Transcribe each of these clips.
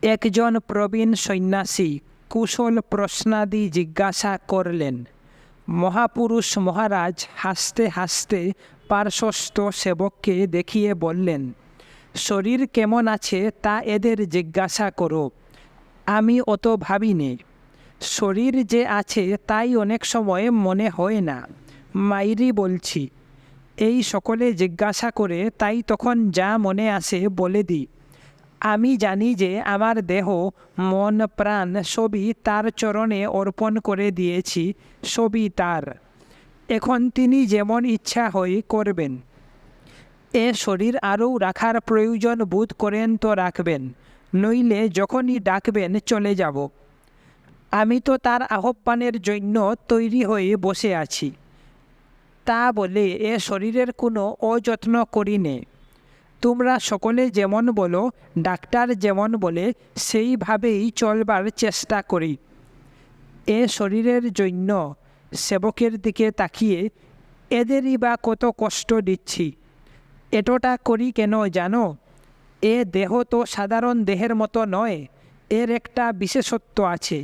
একজন প্রবীণ সন্ন্যাসী কুশল প্রশ্নাদি জিজ্ঞাসা করলেন। মহাপুরুষ মহারাজ হাসতে হাসতে পার্শ্বস্থ সেবককে দেখিয়ে বললেন, শরীর কেমন আছে তা এদের জিজ্ঞাসা করো, আমি অত ভাবিনি। শরীর যে আছে তাই অনেক সময় মনে হয় না, মাইরি বলছি। এই সকলে জিজ্ঞাসা করে তাই তখন যা মনে আসে বলে দিই। আমি জানি যে আমার দেহ, মন, প্রাণ সবই তার চরণে অর্পণ করে দিয়েছি, সবই তার। এখন তিনি যেমন ইচ্ছা হয় করবেন। এ শরীর আরও রাখার প্রয়োজন বোধ করেন তো রাখবেন, নইলে যখনই ডাকবেন চলে যাব। আমি তো তার আহ্বানের জন্য তৈরি হয়ে বসে আছি। তা বলে এ শরীরের কোনো অযত্ন করি নে। তোমরা সকলে যেমন বলো, ডাক্তার যেমন বলে, সেইভাবেই চলবার চেষ্টা করি। এ শরীরের জন্য সেবকের দিকে তাকিয়ে এদেরই বা কত কষ্ট দিচ্ছি। এতটা করি কেন জানো? এ দেহ তো সাধারণ দেহের মতো নয়, এর একটা বিশেষত্ব আছে।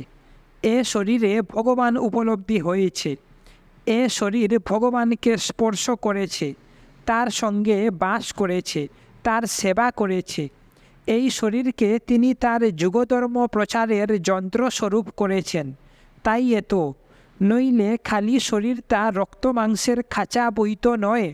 এ শরীরে ভগবান উপলব্ধি হয়েছে। এ শরীর ভগবানকে স্পর্শ করেছে, তার সঙ্গে বাস করেছে, তার সেবা করেছে। এই শরীরকে তিনি তার যুগধর্ম প্রচারের যন্ত্রস্বরূপ করেছেন, তাই এত। নইলে খালি শরীর তা রক্ত মাংসের খাঁচা বই তো নয়।